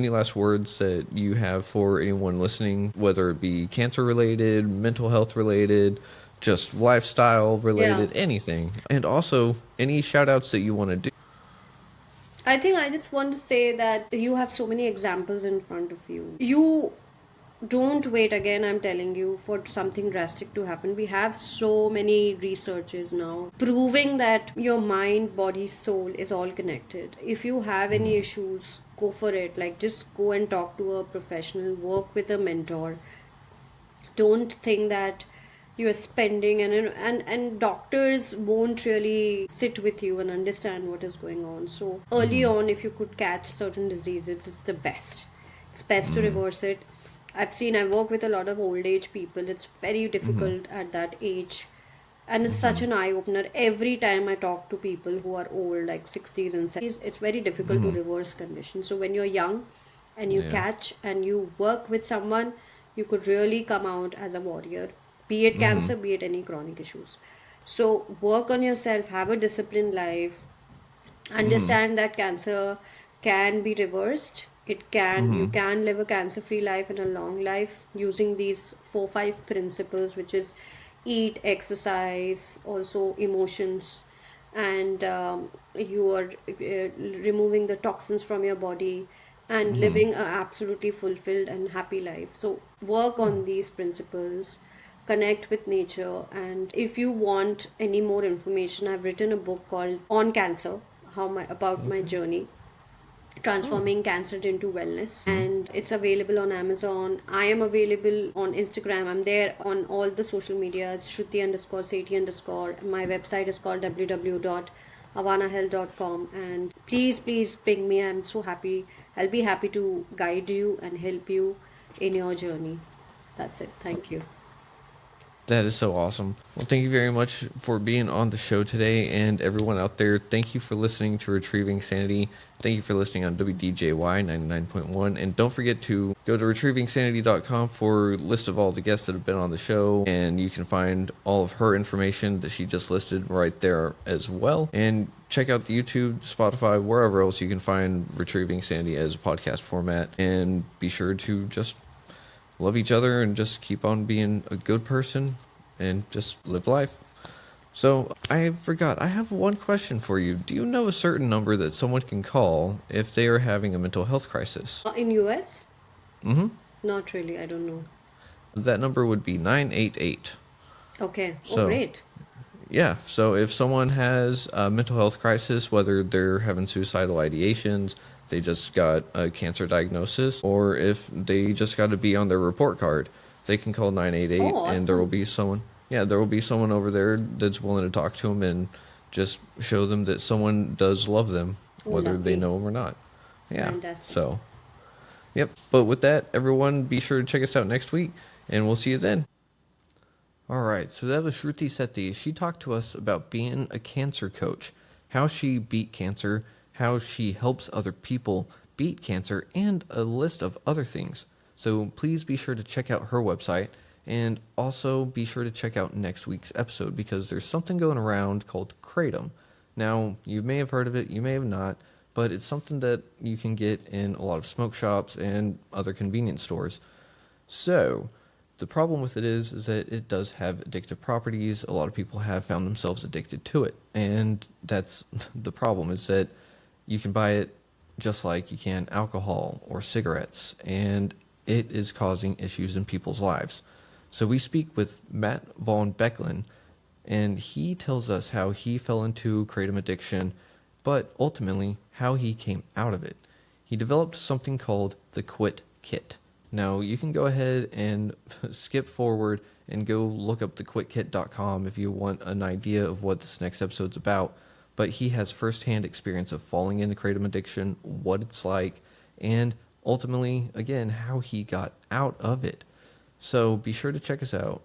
last words that you have for anyone listening, whether it be cancer related, mental health related? Just lifestyle Yeah. related, anything. And also, any shout outs that you want to do. I think I just want to say that you have so many examples in front of you. You don't wait, again I'm telling you, for something drastic to happen. We have so many researches now proving that your mind, body, soul is all connected. If you have any issues, go for it. Like, just go and talk to a professional, work with a mentor. Don't think that you are spending, and doctors won't really sit with you and understand what is going on. So early Mm-hmm. on, if you could catch certain diseases, it's the best. It's best to reverse it. I work with a lot of old age people. It's very Mm-hmm. difficult at that age, and it's such Mm-hmm. an eye opener. Every time I talk to people who are old, like 60s and 70s, it's very difficult to Mm-hmm. reverse conditions. So when you're young and you Yeah. catch and you work with someone, you could really come out as a warrior, be it Mm-hmm. cancer, be it any chronic issues. So work on yourself, have a disciplined life, Mm-hmm. understand that cancer can be reversed. You Mm-hmm. can live a cancer free life and a long life using these 4 5 principles, which is eat, exercise, also emotions, and you are removing the toxins from your body and Mm-hmm. living a absolutely fulfilled and happy life. So work on these principles, connect with nature. And if you want any more information, I've written a book called On Cancer, about my Okay. journey Oh. transforming cancer into wellness, Mm-hmm. and it's available on Amazon. I am available on Instagram. I'm there on all the social medias, Shruti underscore Sethi underscore. My website is called www.avanahealth.com, and please ping me. I'm so happy. I'll be happy to guide you and help you in your journey. That's it. Thank you. That is so awesome. Well, thank you very much for being on the show today. And everyone out there, thank you for listening to Retrieving Sanity. Thank you for listening on WDJY 99.1. And don't forget to go to retrievingsanity.com for a list of all the guests that have been on the show. And you can find all of her information that she just listed right there as well. And check out the YouTube, Spotify, wherever else you can find Retrieving Sanity as a podcast format. And be sure to just love each other and just keep on being a good person and just live life. So, I forgot, I have one question for you. Do you know a certain number that someone can call if they are having a mental health crisis? In US? Mm-hmm. Not really. I don't know. That number would be 988. Okay. Oh, So, great. yeah, so if someone has a mental health crisis, whether they're having suicidal ideations, they just got a cancer diagnosis, or if they just got to be on their report card, they can call 988 Oh, and there will awesome. be someone, yeah, there will be someone over there that's willing to talk to them and just show them that someone does love them, Oh, whether they lovely. know them or not. Yeah, Fantastic. so Yep. But with that, everyone, be sure to check us out next week, and we'll see you then. All right. So that was Shruti Sethi. She talked to us about being a cancer coach, how she beat cancer, how she helps other people beat cancer, and a list of other things. So please be sure to check out her website, and also be sure to check out next week's episode because there's something going around called Kratom. Now, you may have heard of it, you may have not, but it's something that you can get in a lot of smoke shops and other convenience stores. So, the problem with it is that it does have addictive properties. A lot of people have found themselves addicted to it, and that's the problem is that you can buy it just like you can alcohol or cigarettes, and it is causing issues in people's lives. So we speak with Matt Von Becklin, and he tells us how he fell into kratom addiction, but ultimately how he came out of it. He developed something called the Quit Kit. Now, you can go ahead and skip forward and go look up thequitkit.com if you want an idea of what this next episode's about, but he has firsthand experience of falling into kratom addiction, what it's like, and ultimately, again, how he got out of it. So be sure to check us out.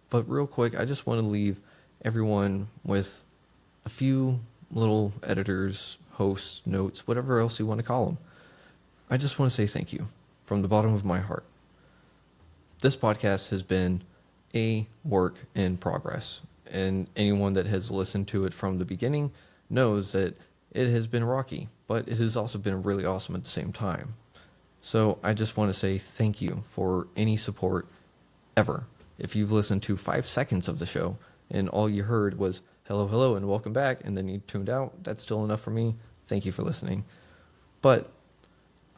But real quick, I just want to leave everyone with a few little editors, hosts, notes, whatever else you want to call them. I just want to say thank you from the bottom of my heart. This podcast has been a work in progress, and anyone that has listened to it from the beginning knows that it has been rocky, but it has also been really awesome at the same time. So I just want to say thank you for any support ever. If you've listened to 5 seconds of the show and all you heard was hello, hello, and welcome back, and then you tuned out, that's still enough for me. Thank you for listening. But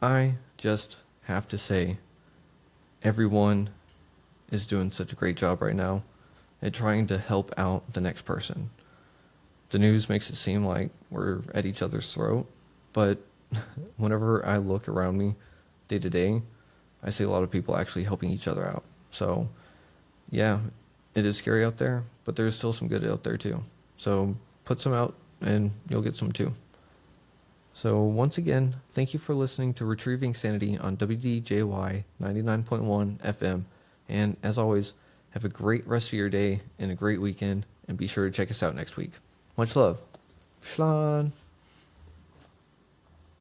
I just have to say, everyone is doing such a great job right now at trying to help out the next person. The news makes it seem like we're at each other's throat, but whenever I look around me day to day, I see a lot of people actually helping each other out. So, yeah, it is scary out there, but there's still some good out there too. So put some out and you'll get some too. So once again, thank you for listening to Retrieving Sanity on WDJY 99.1 FM. And as always, have a great rest of your day and a great weekend. And be sure to check us out next week. Much love. Schlan.